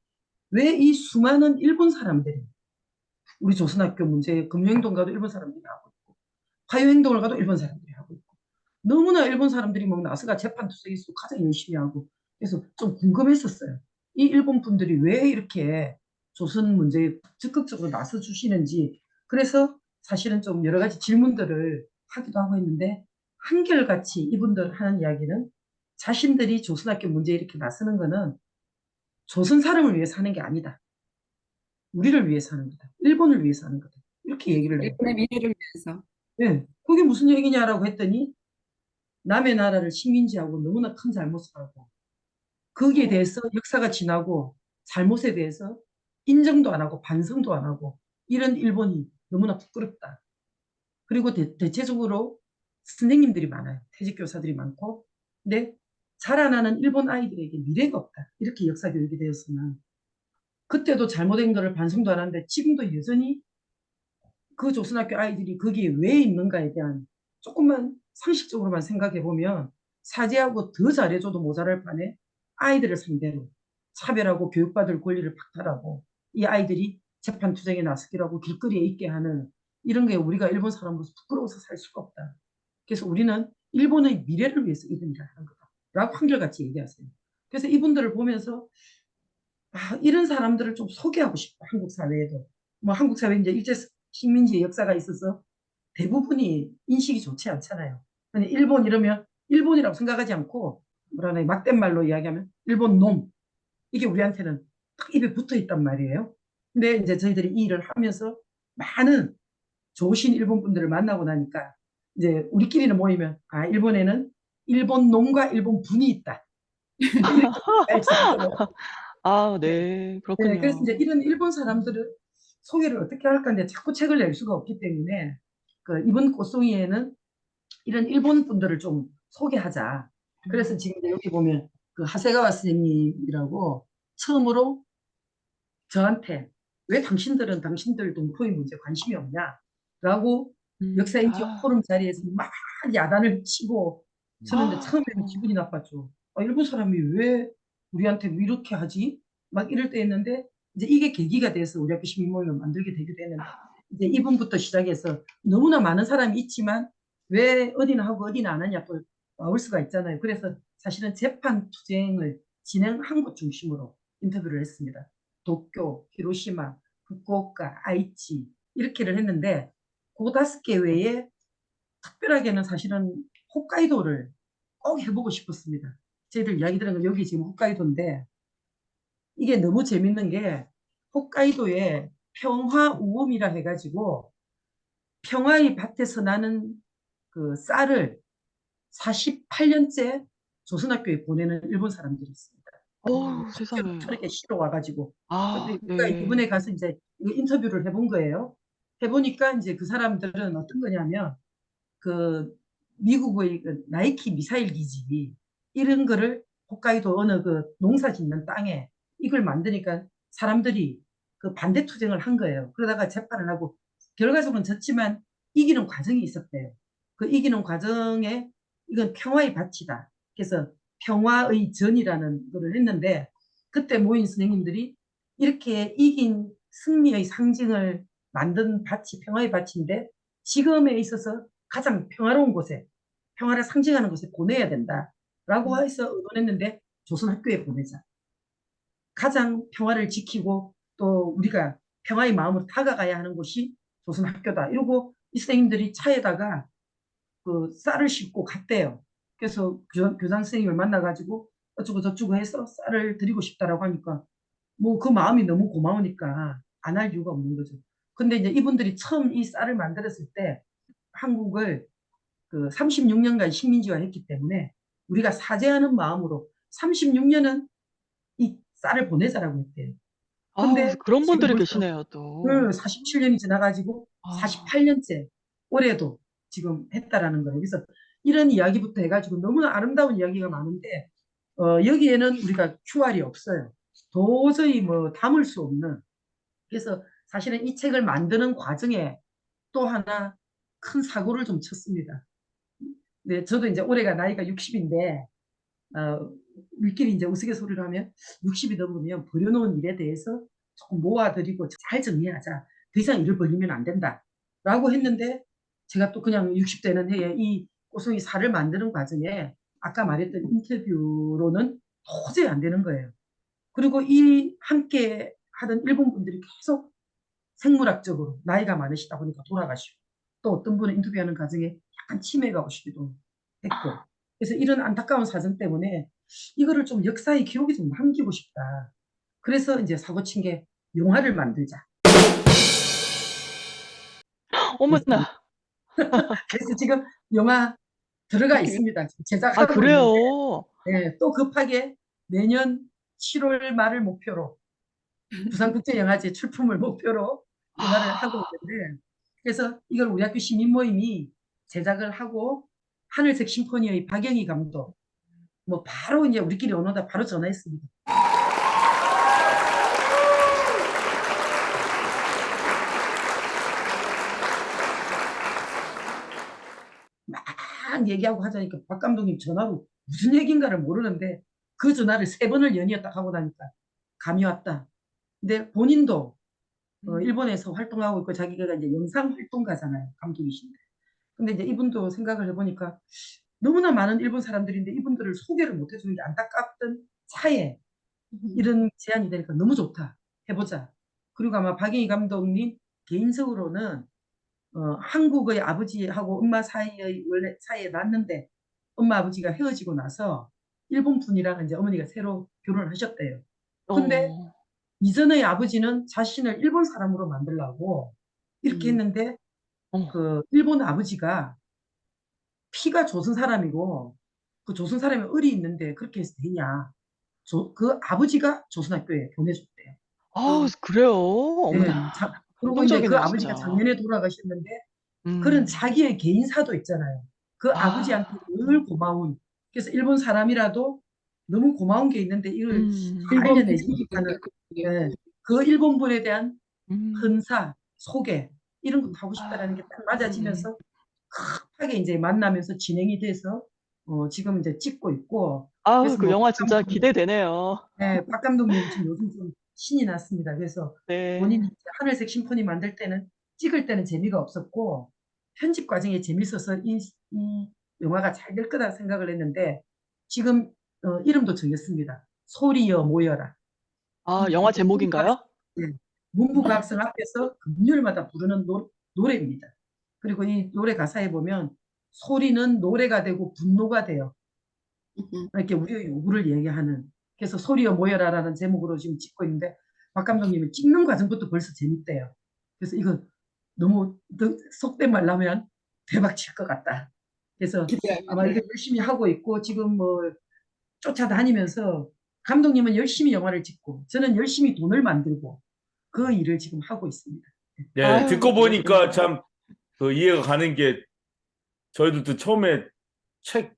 왜 이 수많은 일본 사람들이 우리 조선학교 문제, 금융행동 가도 일본 사람들이 하고 있고, 화요행동을 가도 일본 사람들이 하고 있고, 너무나 일본 사람들이 막 나스가 재판 투쟁에서 가장 열심히 하고, 그래서 좀 궁금했었어요. 이 일본 분들이 왜 이렇게 조선 문제에 적극적으로 나서 주시는지. 그래서 사실은 좀 여러 가지 질문들을 하기도 하고 했는데, 한결같이 이분들 하는 이야기는 자신들이 조선학교 문제에 이렇게 나서는 거는 조선 사람을 위해서 하는 게 아니다. 우리를 위해서 하는 거다. 일본을 위해서 하는 거다. 이렇게 얘기를 해요. 일본의 미래를 위해서. 네, 그게 무슨 얘기냐라고 했더니, 남의 나라를 식민지하고 너무나 큰 잘못을 하고, 거기에 대해서 역사가 지나고 잘못에 대해서 인정도 안 하고 반성도 안 하고, 이런 일본이 너무나 부끄럽다. 그리고 대체적으로 선생님들이 많아요. 퇴직 교사들이 많고. 근데 자라나는 일본 아이들에게 미래가 없다. 이렇게 역사 교육이 되었으면, 그때도 잘못된 거를 반성도 안 하는데 지금도 여전히 그 조선학교 아이들이 거기에 왜 있는가에 대한 조금만 상식적으로만 생각해 보면, 사죄하고 더 잘해줘도 모자랄 판에 아이들을 상대로 차별하고 교육받을 권리를 박탈하고, 이 아이들이 재판 투쟁에 나서기로 하고 길거리에 있게 하는 이런 게 우리가 일본 사람으로서 부끄러워서 살 수가 없다. 그래서 우리는 일본의 미래를 위해서 이런 일을 하는 거다 라고 한결같이 얘기하세요. 그래서 이분들을 보면서, 이런 사람들을 좀 소개하고 싶다. 한국 사회에도. 뭐 한국 사회 이제 일제 식민지의 역사가 있어서 대부분이 인식이 좋지 않잖아요. 근데 일본 이러면 일본이라고 생각하지 않고, 뭐라나 막된 말로 이야기하면 일본 놈. 이게 우리한테는 딱 입에 붙어 있단 말이에요. 근데 이제 저희들이 이 일을 하면서 많은 좋으신 일본 분들을 만나고 나니까, 이제 우리끼리는 모이면, 일본에는 일본 놈과 일본 분이 있다. 이렇게 알수 있도록. 아, 네. 네, 네, 그렇군요. 그래서 이제 이런 일본 사람들을 소개를 어떻게 할까 하는데 자꾸 책을 낼 수가 없기 때문에, 이번 꽃송이에는 이런 일본 분들을 좀 소개하자. 그래서 지금 이제 여기 보면 하세가와 선생님이라고 처음으로 저한테 왜 당신들은 당신들 동포의 문제에 관심이 없냐라고 역사 인지 포럼 자리에서 막 야단을 치고, 저는 근데 처음에는 기분이 나빴죠. 일본 사람이 왜 우리한테 이렇게 하지? 막 이럴 때였는데, 이제 이게 계기가 돼서 우리 학교 시민모임을 만들게 되기도 했는데, 이제 이분부터 시작해서 너무나 많은 사람이 있지만 왜 어디나 하고 어디나 안 하냐 또 나올 수가 있잖아요. 그래서 사실은 재판 투쟁을 진행한 곳 중심으로 인터뷰를 했습니다. 도쿄, 히로시마, 후쿠오카, 아이치 이렇게를 했는데, 그 5개 외에 특별하게는 사실은 홋카이도를 꼭 해보고 싶었습니다. 저희들 이야기 들은 건 여기 지금 홋카이도인데, 이게 너무 재밌는 게 홋카이도에 평화우음이라 해가지고 평화의 밭에서 나는 그 쌀을 48년째 조선학교에 보내는 일본 사람들이 있습니다. 세상에. 저렇게 실어 와가지고. 근데 우리가 네. 이번에 가서 이제 인터뷰를 해본 거예요. 해보니까 이제 그 사람들은 어떤 거냐면, 미국의 나이키 미사일 기지 이런 거를 홋카이도 어느 농사 짓는 땅에 이걸 만드니까 사람들이 반대 투쟁을 한 거예요. 그러다가 재판을 하고 결과적으로는 졌지만 이기는 과정이 있었대요. 그 이기는 과정에 이건 평화의 밭이다. 그래서 평화의 전이라는 거를 했는데, 그때 모인 선생님들이 이렇게 이긴 승리의 상징을 만든 밭이 평화의 밭인데, 지금에 있어서 가장 평화로운 곳에, 평화를 상징하는 곳에 보내야 된다라고 해서 의논했는데, 조선 학교에 보내자. 가장 평화를 지키고 또 우리가 평화의 마음으로 다가가야 하는 곳이 조선 학교다. 이러고 이 선생님들이 차에다가 쌀을 싣고 갔대요. 그래서 교장 선생님을 만나가지고 어쩌고 저쩌고 해서 쌀을 드리고 싶다라고 하니까, 뭐 그 마음이 너무 고마우니까 안 할 이유가 없는 거죠. 근데 이제 이분들이 처음 이 쌀을 만들었을 때 한국을 그 36년간 식민지화했기 때문에 우리가 사죄하는 마음으로 36년은 이 쌀을 보내자라고 했대요. 근데 그런 지금 분들이 벌써 계시네요, 또. 47년이 지나가지고 아, 48년째 올해도 지금 했다라는 거예요. 그래서 이런 이야기부터 해가지고 너무나 아름다운 이야기가 많은데 여기에는 우리가 QR이 없어요. 도저히 뭐 담을 수 없는. 그래서 사실은 이 책을 만드는 과정에 또 하나 큰 사고를 좀 쳤습니다. 네, 저도 이제 올해가 나이가 60인데 우리끼리 이제 우스갯소리를 하면 60이 넘으면 버려놓은 일에 대해서 조금 모아드리고 잘 정리하자. 더 이상 일을 벌리면 안 된다. 라고 했는데 제가 또 그냥 60대는 해에 이 꼬송이 살을 만드는 과정에 아까 말했던 인터뷰로는 도저히 안 되는 거예요. 그리고 이 함께 하던 일본 분들이 계속 생물학적으로 나이가 많으시다 보니까 돌아가시고 또 어떤 분은 인터뷰하는 과정에 약간 치매가 오시기도 했고 그래서 이런 안타까운 사정 때문에 이거를 좀 역사의 기록에 좀 남기고 싶다. 그래서 이제 사고 친 게 영화를 만들자. 어머나. 그래서 지금 영화 들어가 있습니다. 지금 아, 제작하고 있는데 그래요? 네, 또 급하게 내년 7월 말을 목표로 부산국제영화제 출품을 목표로 영화를 하고 있는데 그래서 이걸 우리 학교 시민 모임이 제작을 하고 하늘색 심포니의 박영희 감독 뭐 바로 이제 우리끼리 오너다 바로 전화했습니다. 막 얘기하고 하자니까 박 감독님 전화로 무슨 얘기인가를 모르는데 그 전화를 3번을 연이었다 하고 나니까 감이 왔다. 근데 본인도 일본에서 활동하고 있고 자기가 이제 영상 활동가잖아요. 감독이신데. 근데 이제 이분도 생각을 해보니까 너무나 많은 일본 사람들인데 이분들을 소개를 못 해주는 게 안타깝던 차에 이런 제안이 되니까 너무 좋다. 해보자. 그리고 아마 박영희 감독님 개인적으로는 한국의 아버지하고 엄마 사이의 원래 사이에 났는데 엄마 아버지가 헤어지고 나서 일본 분이랑 이제 어머니가 새로 결혼을 하셨대요. 근데 어. 이전의 아버지는 자신을 일본 사람으로 만들려고 이렇게 했는데 어. 그 일본 아버지가 피가 조선 사람이고 그 조선 사람이 을이 있는데 그렇게 해서 되냐. 그 아버지가 조선학교에 보내줬대요. 그래요? 네. 어머나. 그리고 이제 그 감동적이네요, 아버지가 진짜. 작년에 돌아가셨는데 그런 음. 자기의 개인사도 있잖아요. 그 아버지한테 늘 고마운. 그래서 일본 사람이라도 너무 고마운 게 있는데 이걸 다 일본 알려내지 못하는 분이니까 네. 그 일본 분에 대한 음. 헌사, 소개 이런 것도 하고 싶다라는 게 딱 맞아지면서 급하게 이제 만나면서 진행이 돼서 지금 이제 찍고 있고 그래서 그 뭐 영화 진짜 기대되네요. 네, 박 감독님 지금 요즘 좀 신이 났습니다. 그래서 본인이 네. 이제 하늘색 심포니 만들 때는 찍을 때는 재미가 없었고 편집 과정에 재밌어서 이 영화가 잘 될 거다 생각을 했는데 지금 이름도 정했습니다. 소리여 모여라. 이 영화 제목인가요? 네, 문부각성 앞에서 금요일마다 부르는 노래입니다. 그리고 이 노래 가사에 보면 소리는 노래가 되고 분노가 돼요. 이렇게 우리의 요구를 얘기하는. 그래서 소리여 모여라라는 제목으로 지금 찍고 있는데 박 감독님은 찍는 과정부터 벌써 재밌대요. 그래서 이거 너무 속된 말로 하면 대박 칠 것 같다. 그래서 아마 이거 열심히 하고 있고 지금 뭐 쫓아다니면서 감독님은 열심히 영화를 찍고 저는 열심히 돈을 만들고 그 일을 지금 하고 있습니다. 네, 아유, 듣고 보니까 참 그 이해가 가는 게 저희들도 처음에 책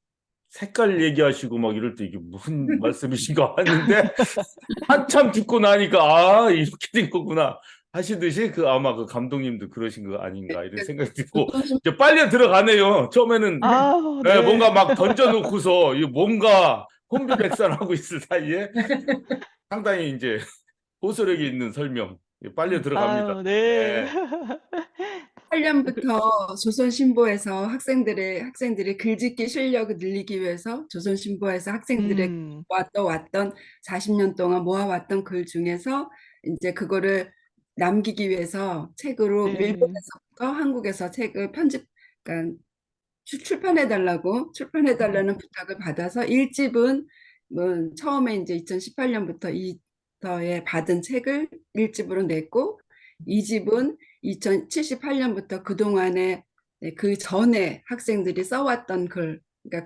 색깔 얘기하시고 막 이럴 때 이게 무슨 말씀이신가 했는데 한참 듣고 나니까 이렇게 된 거구나 하시듯이 아마 그 감독님도 그러신 거 아닌가 이런 생각이 들고 이제 빨리 들어가네요. 처음에는 네, 네. 뭔가 막 던져놓고서 뭔가 혼비백산하고 있을 사이에 상당히 이제 호소력이 있는 설명 빨리 들어갑니다. 네. 8년부터 조선신보에서 학생들의 글짓기 실력을 늘리기 위해서 조선신보에서 학생들의 음. 왔던 40년 동안 모아왔던 글 중에서 이제 그거를 남기기 위해서 책으로 네. 일본에서부터 한국에서 책을 그러니까 출판해달라는 부탁을 받아서 1집은 처음에 이제 2018년부터 이터에 받은 책을 1집으로 냈고 이 집은 2078년부터 그동안에 그 전에 학생들이 써왔던 글, 그러니까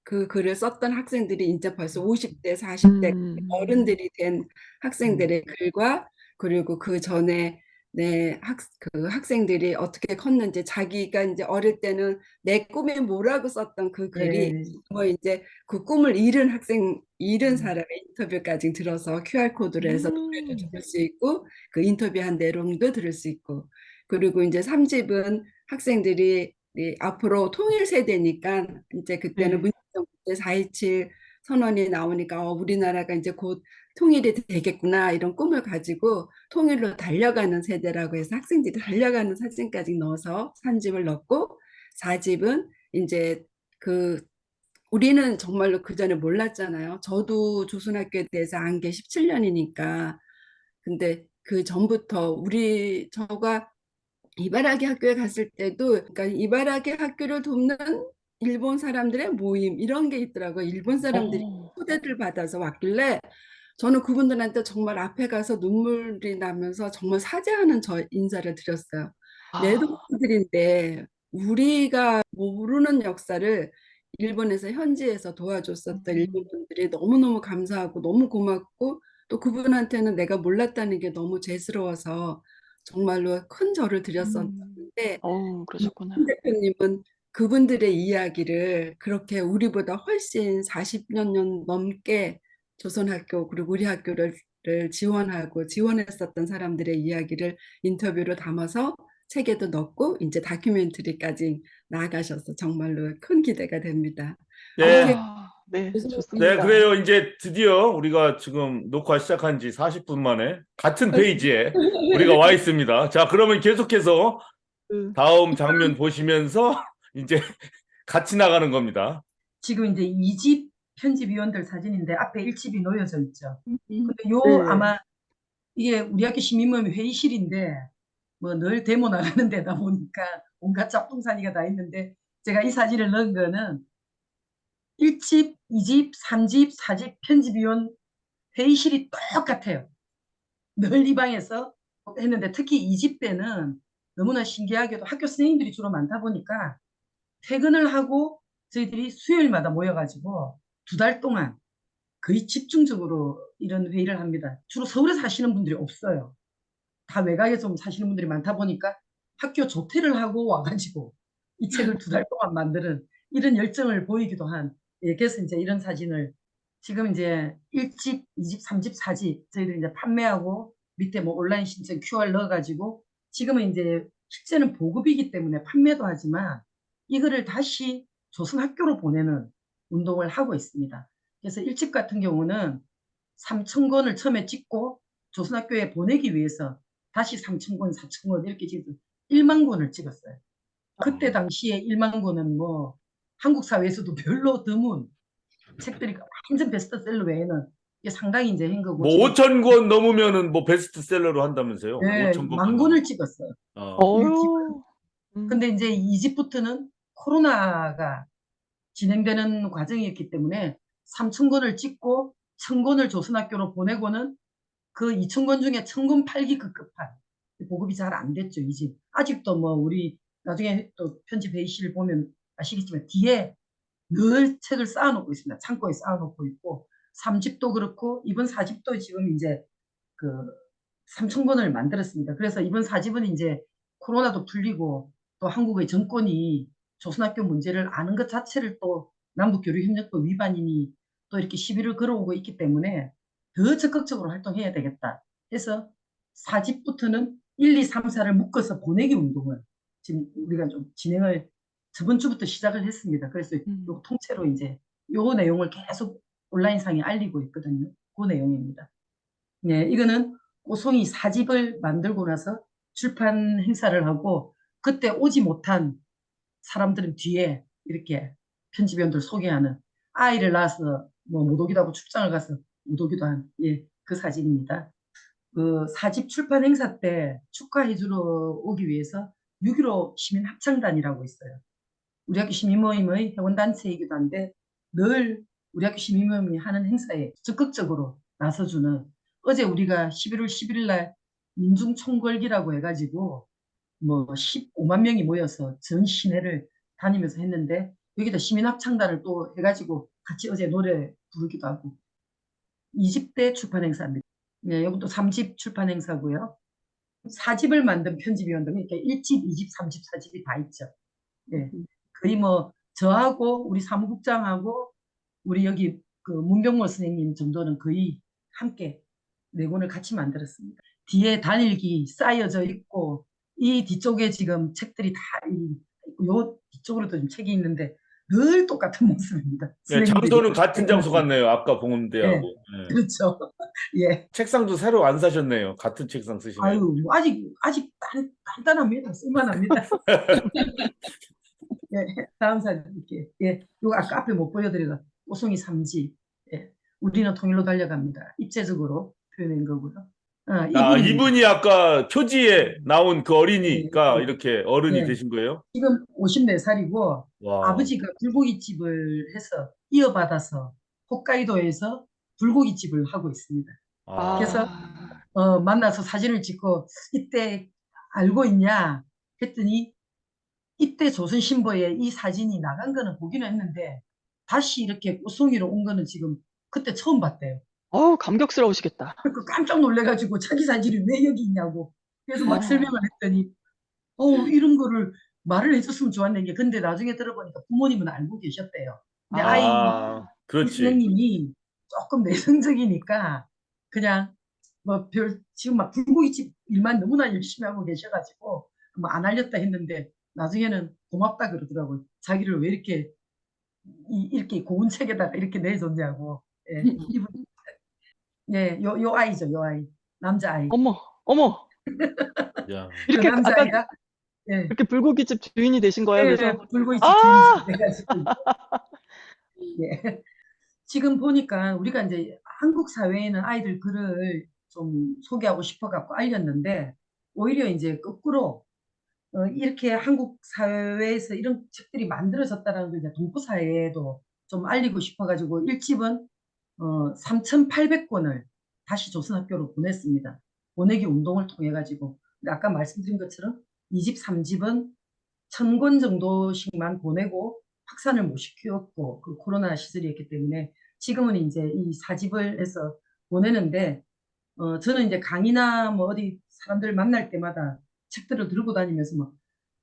그 글을 썼던 학생들이 이제 벌써 50대, 40대 어른들이 된 학생들의 글과 그리고 그 전에 그 학생들이 어떻게 컸는지 자기가 이제 어릴 때는 내 꿈이 뭐라고 썼던 그 글이 네. 뭐 이제 그 꿈을 잃은 사람의 인터뷰까지 들어서 QR코드를 해서 노래도 음. 들을 수 있고 그 인터뷰한 내용도 들을 수 있고 그리고 이제 3집은 학생들이 앞으로 통일 세대니까 이제 그때는 네. 문제점 때 4.27 선언이 나오니까 우리나라가 이제 곧 통일이 되겠구나 이런 꿈을 가지고 통일로 달려가는 세대라고 해서 학생들이 달려가는 사진까지 넣어서 3집을 넣고 4집은 이제 그 우리는 정말로 그 전에 몰랐잖아요. 저도 조선학교에 대해서 안 게 17년이니까. 근데 그 전부터 저가 이바라기 학교에 갔을 때도 그러니까 이바라기 학교를 돕는 일본 사람들의 모임 이런 게 있더라고요. 일본 사람들이 어. 초대를 받아서 왔길래 저는 그분들한테 정말 앞에 가서 눈물이 나면서 정말 사죄하는 인사를 드렸어요. 내 아. 동생들인데 우리가 모르는 역사를 일본에서 현지에서 도와줬었던 일본 분들이 너무너무 감사하고 너무 고맙고 또 그분한테는 내가 몰랐다는 게 너무 죄스러워서 정말로 큰 절을 드렸었는데 그러셨구나. 임 대표님은 그분들의 이야기를 그렇게 우리보다 훨씬 40년 넘게 조선학교 그리고 우리 학교를 지원했었던 사람들의 이야기를 인터뷰로 담아서 책에도 넣고 이제 다큐멘터리까지 나아가셔서 정말로 큰 기대가 됩니다. 이렇게 네. 네. 조선 네, 좋습니다. 그래요. 이제 드디어 우리가 지금 녹화 시작한 지 40분 만에 같은 페이지에 우리가 와 있습니다. 자, 그러면 계속해서 그 다음 장면 보시면서 이제 같이 나가는 겁니다. 지금 이제 2집 편집위원들 사진인데 앞에 1집이 놓여져 있죠. 근데 네. 아마 이게 우리 학교 시민모임 회의실인데 뭐 늘 데모 나가는 데다 보니까 온갖 짭동산이가 다 있는데 제가 이 사진을 넣은 거는 1집, 2집, 3집, 4집 편집위원 회의실이 똑같아요. 늘 이 방에서 했는데 특히 2집 때는 너무나 신기하게도 학교 선생님들이 주로 많다 보니까 퇴근을 하고 저희들이 수요일마다 모여가지고 2달 동안 거의 집중적으로 이런 회의를 합니다. 주로 서울에 사시는 분들이 없어요. 다 외곽에 좀 사시는 분들이 많다 보니까 학교 조퇴를 하고 와가지고 이 책을 2달 동안 만드는 이런 열정을 보이기도 한, 예, 그래서 이제 이런 사진을 지금 이제 1집, 2집, 3집, 4집 저희들이 이제 판매하고 밑에 뭐 온라인 신청 QR 넣어가지고 지금은 이제 실제는 보급이기 때문에 판매도 하지만 이거를 다시 조선학교로 보내는 운동을 하고 있습니다. 그래서 1집 같은 경우는 3,000권을 처음에 찍고 조선학교에 보내기 위해서 다시 3,000권, 4,000권 이렇게 찍어서 1만 권을 찍었어요. 그때 당시에 1만 권은 뭐 한국 사회에서도 별로 드문 책들이 완전 베스트셀러 외에는 이게 상당히 이제 한 거고 뭐 지금 5,000권 넘으면은 뭐 베스트셀러로 한다면서요. 네, 5,000권만 10,000권을 넘으면. 찍었어요. 일집. 어유. 근데 이제 2집부터는 코로나가 진행되는 과정이었기 때문에 3,000권을 찍고 1,000권을 조선학교로 보내고는 그 2,000권 중에 1,000권 팔기 급급한 보급이 잘 안 됐죠, 이 집. 아직도 뭐 우리 나중에 또 편집 회의실 보면 아시겠지만 뒤에 늘 책을 쌓아놓고 있습니다. 창고에 쌓아놓고 있고 3집도 그렇고 이번 4집도 지금 이제 그 3,000권을 만들었습니다. 그래서 이번 4집은 이제 코로나도 풀리고 또 한국의 정권이 조선학교 문제를 아는 것 자체를 또 남북교류협력법 위반이니 또 이렇게 시비를 걸어오고 있기 때문에 더 적극적으로 활동해야 되겠다 해서 4집부터는 1, 2, 3, 4를 묶어서 보내기 운동을 지금 우리가 좀 진행을 저번 주부터 시작을 했습니다. 그래서 요 통째로 이제 요 내용을 계속 온라인상에 알리고 있거든요. 그 내용입니다. 네, 이거는 오송이 4집을 만들고 나서 출판 행사를 하고 그때 오지 못한 사람들은 뒤에 이렇게 편집위원들 소개하는 아이를 낳아서 뭐 못 오기도 하고 출장을 가서 못 오기도 한, 예, 그 사진입니다. 그 4집 출판 행사 때 축하해주러 오기 위해서 6.15 시민합창단이라고 있어요. 우리 학교 시민모임의 회원단체이기도 한데 늘 우리 학교 시민모임이 하는 행사에 적극적으로 나서주는, 어제 우리가 11월 11일 날 민중총궐기라고 해가지고 뭐 15만 명이 모여서 전 시내를 다니면서 했는데 여기다 시민합창단을 또 해가지고 같이 어제 노래 부르기도 하고 20대 출판 행사입니다. 네, 이것도 3집 출판 행사고요. 4집을 만든 편집위원들은 이렇게 1집, 2집, 3집, 4집이 다 있죠. 네. 거의 뭐 저하고 우리 사무국장하고 우리 여기 그 문병모 선생님 정도는 거의 함께 네 권을 같이 만들었습니다. 뒤에 단일기 쌓여져 있고 이 뒤쪽에 지금 책들이 다 요 뒤쪽으로도 좀 책이 있는데 늘 똑같은 모습입니다. 예, 선생님들이 장소는 같은 장소 같네요. 아까 봉음대하고. 네, 예. 그렇죠. 예. 책상도 새로 안 사셨네요. 같은 책상 쓰시네요. 아유, 뭐 아직 단단합니다. 쓸만합니다. 예, 다음 사진 드릴게요. 예, 요거 아까 앞에 못 보여드려가 오송이 3집. 예, 우리는 통일로 달려갑니다. 입체적으로 표현한 거고요. 아, 이분이 아까 표지에 나온 그 어린이가 네, 이렇게 어른이 네. 되신 거예요? 지금 54살이고 와. 아버지가 불고기집을 해서 이어받아서 홋카이도에서 불고기집을 하고 있습니다. 아. 그래서 만나서 사진을 찍고 이때 알고 있냐 했더니 이때 조선신보에 이 사진이 나간 거는 보기는 했는데 다시 이렇게 꽃송이로 온 거는 지금 그때 처음 봤대요. 감격스러우시겠다. 그래서 깜짝 놀래가지고 자기 사진이 왜 여기 있냐고. 그래서 막 아. 설명을 했더니 이런 거를 말을 해줬으면 좋았는데 근데 나중에 들어보니까 부모님은 알고 계셨대요. 근데 이 그렇지. 선생님이 조금 내성적이니까 그냥 뭐 지금 막 불고기집 일만 너무나 열심히 하고 계셔가지고 뭐 안 알렸다 했는데 나중에는 고맙다 그러더라고요. 자기를 왜 이렇게 고운 책에다가 이렇게 내줬냐고. 예, 이분, 예, 요 아이죠, 요 아이. 남자아이. 어머. 야. 그 이렇게 아까 남자아이가, 예, 이렇게 불고기집 주인이 되신 거예요, 예, 그래서? 불고기집 아! 주인이 돼가지고. 예. 지금 보니까 우리가 이제 한국 사회에는 아이들 글을 좀 소개하고 싶어갖고 알렸는데 오히려 이제 거꾸로 이렇게 한국 사회에서 이런 책들이 만들어졌다는 걸 이제 동포 사회에도 좀 알리고 싶어가지고 1집은 3,800권을 다시 조선학교로 보냈습니다. 보내기 운동을 통해 가지고 아까 말씀드린 것처럼 2집, 3집은 1,000권 정도씩만 보내고 확산을 못 시켰고 그 코로나 시절이었기 때문에 지금은 이제 이 4집을 해서 보내는데 저는 이제 강의나 뭐 어디 사람들 만날 때마다 책들을 들고 다니면서 막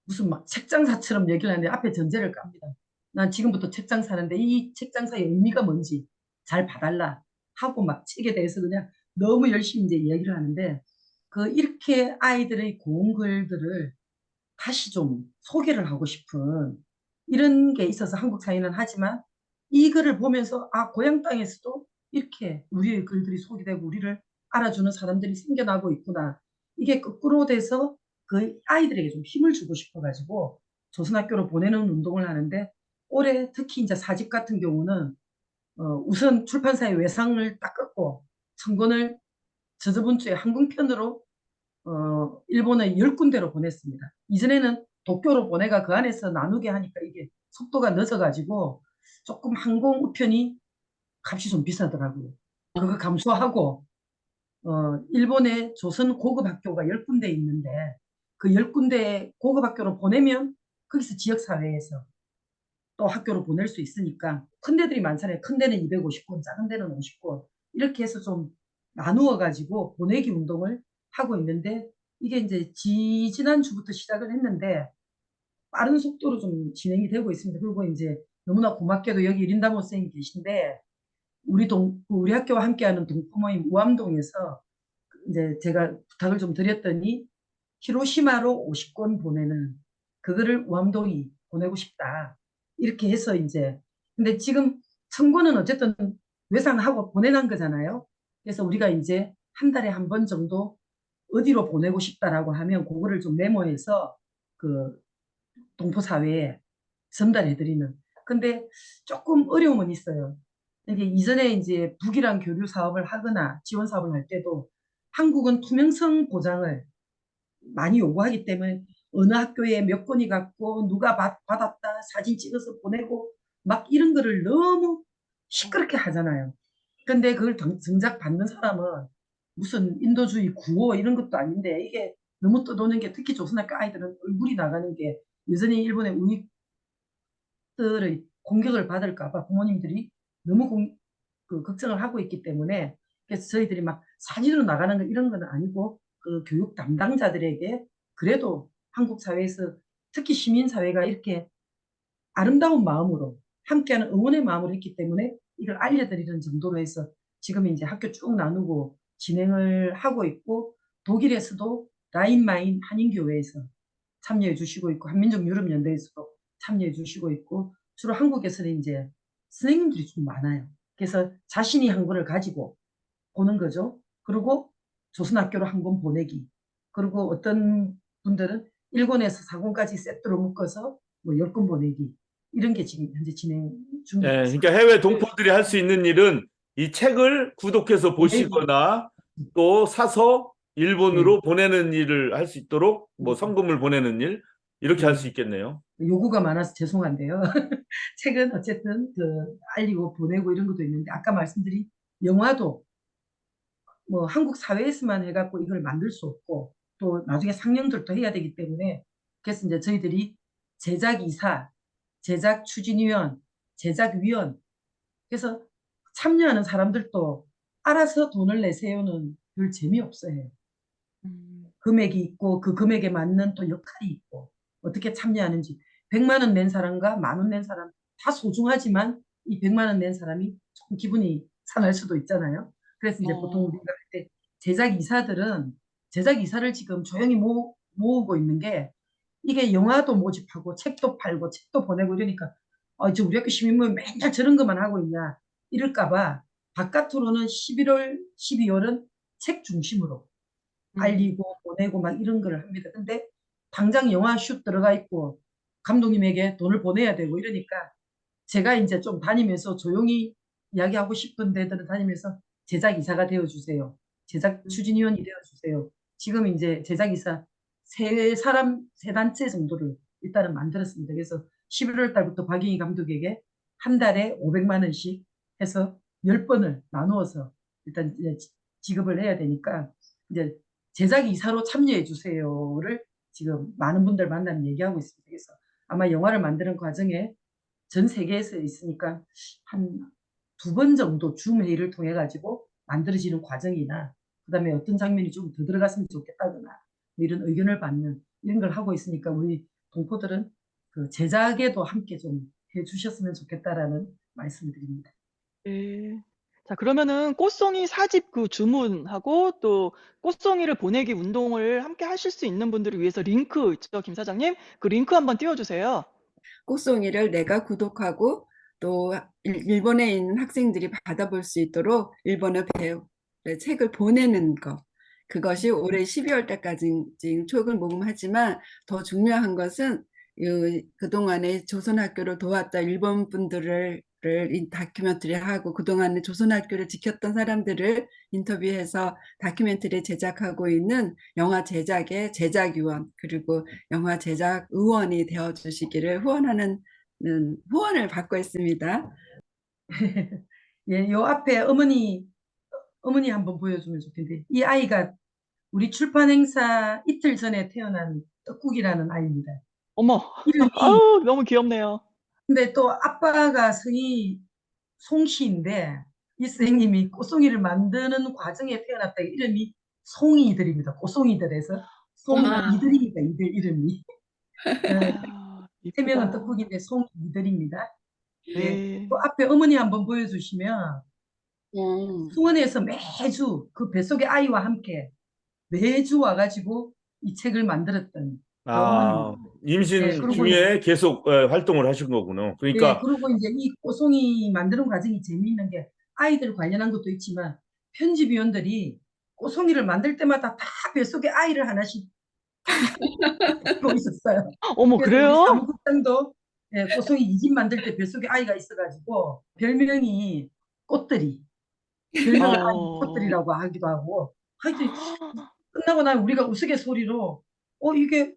무슨 막 책장사처럼 얘기를 하는데 앞에 전제를 깝니다. 난 지금부터 책장 사는데 이 책장사의 의미가 뭔지 잘 봐달라 하고 막 책에 대해서 그냥 너무 열심히 이제 이야기를 하는데 이렇게 아이들의 고운 글들을 다시 좀 소개를 하고 싶은 이런 게 있어서 한국 사회는 하지만 이 글을 보면서 고향 땅에서도 이렇게 우리의 글들이 소개되고 우리를 알아주는 사람들이 생겨나고 있구나. 이게 거꾸로 돼서 그 아이들에게 좀 힘을 주고 싶어가지고 조선학교로 보내는 운동을 하는데 올해 특히 이제 4집 같은 경우는 우선 출판사의 외상을 딱 끊고 1,000권을 저번 주에 항공편으로 일본의 10군데로 보냈습니다. 이전에는 도쿄로 보내가 그 안에서 나누게 하니까 이게 속도가 늦어가지고 조금 항공 우편이 값이 좀 비싸더라고요. 그거 감수하고 일본의 조선 고급 학교가 10군데 있는데 그 10군데 고급 학교로 보내면 거기서 지역사회에서 또 학교로 보낼 수 있으니까 큰 데들이 많잖아요. 큰 데는 250권, 작은 데는 50권 이렇게 해서 좀 나누어 가지고 보내기 운동을 하고 있는데 이게 이제 지난주부터 시작을 했는데 빠른 속도로 좀 진행이 되고 있습니다. 그리고 이제 너무나 고맙게도 여기 린다모 선생님 계신데 우리 학교와 함께하는 동포 모임 우암동에서 이제 제가 부탁을 좀 드렸더니 히로시마로 50권 보내는 그거를 우암동이 보내고 싶다. 이렇게 해서 이제 근데 지금 1,000권은 어쨌든 외상하고 보내는 거잖아요. 그래서 우리가 이제 한 달에 한 번 정도 어디로 보내고 싶다라고 하면 그거를 좀 메모해서 그 동포 사회에 전달해드리는. 근데 조금 어려움은 있어요. 이게 이전에 이제 북이랑 교류 사업을 하거나 지원 사업을 할 때도 한국은 투명성 보장을 많이 요구하기 때문에 어느 학교에 몇 권이 갔고 누가 받았다 사진 찍어서 보내고 막 이런 거를 너무 시끄럽게 하잖아요. 근데 그걸 정작 받는 사람은 무슨 인도주의 구호 이런 것도 아닌데 이게 너무 떠도는 게 특히 조선학교 아이들은 얼굴이 나가는 게 여전히 일본의 우익들의 공격을 받을까 봐 부모님들이 너무 걱정을 하고 있기 때문에 그래서 저희들이 막 사진으로 나가는 거 이런 건 아니고 그 교육 담당자들에게 그래도 한국 사회에서 특히 시민 사회가 이렇게 아름다운 마음으로 함께하는 응원의 마음으로 했기 때문에 이걸 알려드리는 정도로 해서 지금 이제 학교 쭉 나누고 진행을 하고 있고 독일에서도 라인마인 한인교회에서 참여해 주시고 있고 한민족 유럽연대에서도 참여해 주시고 있고 주로 한국에서는 이제 선생님들이 좀 많아요. 그래서 자신이 한권을 가지고 보는 거죠. 그리고 조선학교로 한 권 보내기. 그리고 어떤 분들은 1권에서 4권까지 세트로 묶어서 뭐 10권 보내기. 이런 게 지금 현재 진행 중이고 예, 있습니다. 그러니까 해외 동포들이 할 수 있는 일은 이 책을 구독해서 네. 보시거나 또 사서 일본으로 보내는 일을 할 수 있도록 뭐 성금을 보내는 일 이렇게 할 수 있겠네요. 요구가 많아서 죄송한데요. 책은 어쨌든 알리고 보내고 이런 것도 있는데 아까 말씀드린 영화도 뭐 한국 사회에서만 해갖고 이걸 만들 수 없고 또 나중에 상영들도 해야 되기 때문에 그래서 이제 저희들이 제작이사, 제작추진위원, 제작위원 그래서 참여하는 사람들도 알아서 돈을 내세요는 별 재미없어요. 금액이 있고 그 금액에 맞는 또 역할이 있고 어떻게 참여하는지 100만 원 낸 사람과 10,000원 낸 사람 다 소중하지만 이 100만 원 낸 사람이 조금 기분이 상할 수도 있잖아요. 그래서 이제 보통 우리가 할 때 제작이사들은 제작이사를 지금 조용히 모으고 있는 게 이게 영화도 모집하고 책도 팔고 책도 보내고 이러니까 저 우리 학교 시민모임 맨날 저런 것만 하고 있냐 이럴까봐 바깥으로는 11월, 12월은 책 중심으로 알리고 보내고 막 이런 걸 합니다. 근데 당장 영화 슛 들어가 있고 감독님에게 돈을 보내야 되고 이러니까 제가 이제 좀 다니면서 조용히 이야기하고 싶은 데들은 다니면서 제작이사가 되어주세요. 제작 추진위원이 되어주세요. 지금 이제 제작이사 세 단체 정도를 일단은 만들었습니다. 그래서 11월 달부터 박영희 감독에게 한 달에 500만 원씩 해서 10번을 나누어서 일단 이제 지급을 해야 되니까 이제 제작이사로 참여해 주세요를 지금 많은 분들 만나면 얘기하고 있습니다. 그래서 아마 영화를 만드는 과정에 전 세계에서 있으니까 한 2번 정도 줌 회의를 통해 가지고 만들어지는 과정이나 그다음에 어떤 장면이 좀 더 들어갔으면 좋겠다거나 이런 의견을 받는 이런 걸 하고 있으니까 우리 동포들은 그 제작에도 함께 좀 해주셨으면 좋겠다라는 말씀드립니다. 네. 자, 그러면은 꽃송이 사집 그 주문하고 또 꽃송이를 보내기 운동을 함께 하실 수 있는 분들을 위해서 링크 있죠, 김 사장님? 그 링크 한번 띄워주세요. 꽃송이를 내가 구독하고 또 일본에 있는 학생들이 받아볼 수 있도록 일본어 책을 보내는 것. 그것이 올해 12월 달까지 지금 초을 모금하지만 더 중요한 것은 그동안에 조선학교를 도왔던 일본 분들을 다큐멘터리하고 그동안에 조선학교를 지켰던 사람들을 인터뷰해서 다큐멘터리 제작하고 있는 영화 제작의 제작위원 그리고 영화 제작 의원이 되어주시기를 후원을 받고 있습니다. 예, 요 앞에 어머니 한번 보여주면 좋겠는데 이 아이가 우리 출판 행사 이틀 전에 태어난 떡국이라는 아이입니다. 어머, 이름이 아우, 너무 귀엽네요. 근데 또 아빠가 성이 송씨인데 이 선생님이 꽃송이를 만드는 과정에 태어났다. 이름이 송이들입니다. 꽃송이들에서 송이들입니다. 이들 이름이. 아, 세 명은 이쁘다. 떡국인데 송이들입니다. 예. 네. 또 앞에 어머니 한번 보여주시면 수원에서 매주 그 뱃속의 아이와 함께 매주 와가지고 이 책을 만들었던 그 어머니. 임신 네, 그리고 중에 계속 활동을 하신 거구나. 예, 그러니까 그리고 이제 이 꽃송이 만드는 과정이 재미있는 게 아이들 관련한 것도 있지만 편집위원들이 꽃송이를 만들 때마다 다 뱃속에 아이를 하나씩 갖고 있었어요. 어머, 그래서 우리 그래요? 사무국장도 예, 꽃송이 2집 만들 때 뱃속에 아이가 있어가지고 별명이 꽃들이 별명을 아이 꽃들이라고 하기도 하고 하여튼 끝나고 나면 우리가 우스갯소리로 이게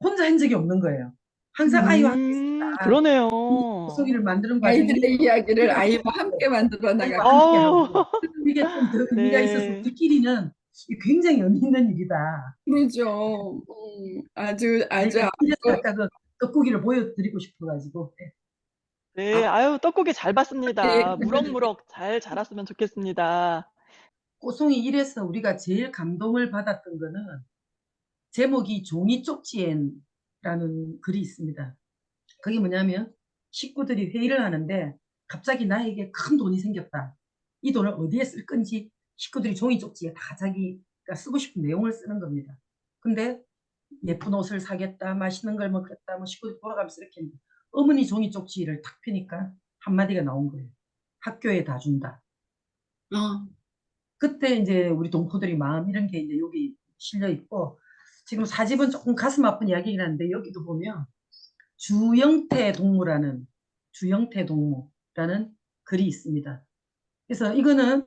혼자 한 적이 없는 거예요. 항상 아이와 함께 있다. 그러네요. 꽃송이를 만드는 과정이 아이들의 이야기를 아이와 함께 만들어 아이와 나가. 함께 아우, 하고 이게 좀 더 의미가 네. 있어서 우리끼리는 이게 굉장히 의미 있는 일이다. 그러죠. 아주 그래서 아까 그 떡국이를 보여드리고 싶어가지고. 네, 아유, 떡국이 잘 봤습니다. 네. 무럭무럭 잘 자랐으면 좋겠습니다. 꽃송이 1에서 우리가 제일 감동을 받았던 거는 제목이 종이 쪽지엔라는 글이 있습니다. 그게 뭐냐면 식구들이 회의를 하는데 갑자기 나에게 큰 돈이 생겼다. 이 돈을 어디에 쓸 건지 식구들이 종이 쪽지에 다 자기가 쓰고 싶은 내용을 쓰는 겁니다. 근데 예쁜 옷을 사겠다, 맛있는 걸 먹겠다, 뭐 식구들이 돌아가면서 이렇게 했는데 어머니 종이 쪽지를 탁 펴니까 한마디가 나온 거예요. 학교에 다 준다. 어, 그때 이제 우리 동포들이 마음 이런 게 이제 여기 실려 있고 지금 4집은 조금 가슴 아픈 이야기긴 한데 여기도 보면 주영태 동무라는 글이 있습니다. 그래서 이거는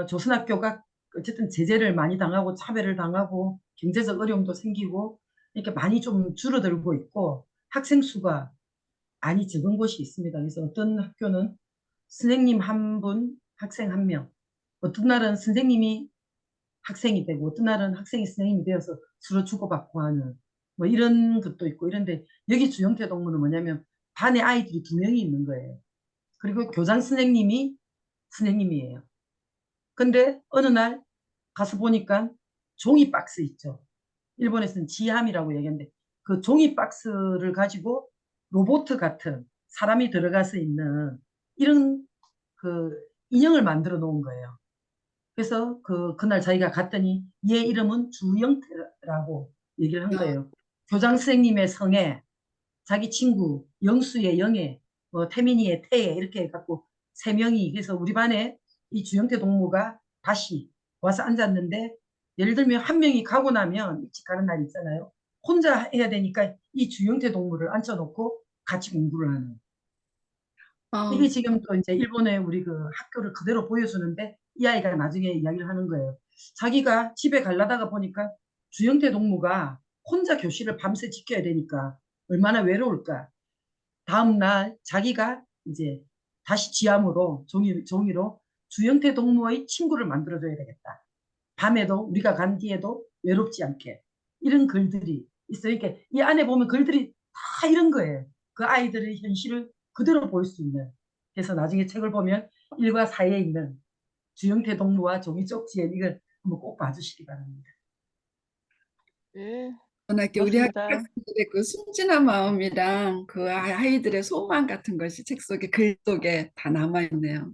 조선학교가 어쨌든 제재를 많이 당하고 차별을 당하고 경제적 어려움도 생기고 이렇게 많이 좀 줄어들고 있고 학생 수가 많이 적은 곳이 있습니다. 그래서 어떤 학교는 선생님 한 분, 학생 한 명, 어떤 날은 선생님이 학생이 되고 어떤 날은 학생이 선생님이 되어서 서로 주고받고 하는 뭐 이런 것도 있고 이런데 여기 주영태 동무는 뭐냐면 반에 아이들이 2명이 있는 거예요. 그리고 교장 선생님이 선생님이에요. 근데 어느 날 가서 보니까 종이 박스 있죠. 일본에서는 지함이라고 얘기하는데 그 종이 박스를 가지고 로봇 같은 사람이 들어가서 있는 이런 그 인형을 만들어 놓은 거예요. 그래서 그날 자기가 갔더니 얘 이름은 주영태라고 얘기를 한 거예요. 교장 선생님의 성에 자기 친구 영수의 영에 태민이의 태에 이렇게 해갖고 3명이 그래서 우리 반에 이 주영태 동무가 다시 와서 앉았는데 예를 들면 한 명이 가고 나면 일찍 가는 날 있잖아요. 혼자 해야 되니까 이 주영태 동무를 앉혀놓고 같이 공부를 하는. 이게 지금 또 이제 일본의 우리 그 학교를 그대로 보여주는데 이 아이가 나중에 이야기를 하는 거예요. 자기가 집에 가려다가 보니까 주영태 동무가 혼자 교실을 밤새 지켜야 되니까 얼마나 외로울까. 다음날 자기가 이제 다시 지함으로 종이로 주영태 동무의 친구를 만들어줘야 되겠다. 밤에도 우리가 간 뒤에도 외롭지 않게 이런 글들이 있어요. 이렇게 이 안에 보면 글들이 다 이런 거예요. 그 아이들의 현실을 그대로 볼 수 있는. 그래서 나중에 책을 보면 1과 4에 있는 주영태 동무와 종이 쪽지엔 이걸 한번 꼭 봐주시기 바랍니다. 네, 워낙에 우리 그렇습니다. 학생들의 그 순진한 마음이랑 그 아이들의 소망 같은 것이 책 속에 글 속에 다 남아 있네요.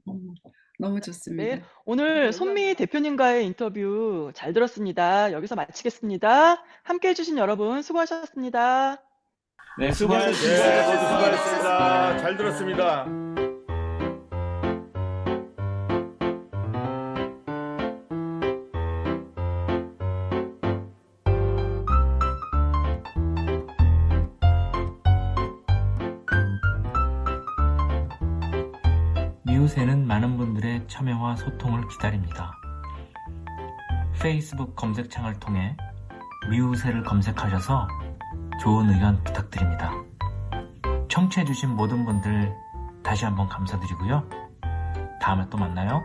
너무 좋습니다. 네, 오늘 손미 대표님과의 인터뷰 잘 들었습니다. 여기서 마치겠습니다. 함께 해주신 여러분 수고하셨습니다. 네, 수고하셨습니다. 모두 수고하셨습니다. 잘 들었습니다. 미우새는 많은 분들의 참여와 소통을 기다립니다. 페이스북 검색창을 통해 미우새를 검색하셔서 좋은 의견 부탁드립니다. 청취해주신 모든 분들 다시 한번 감사드리고요. 다음에 또 만나요.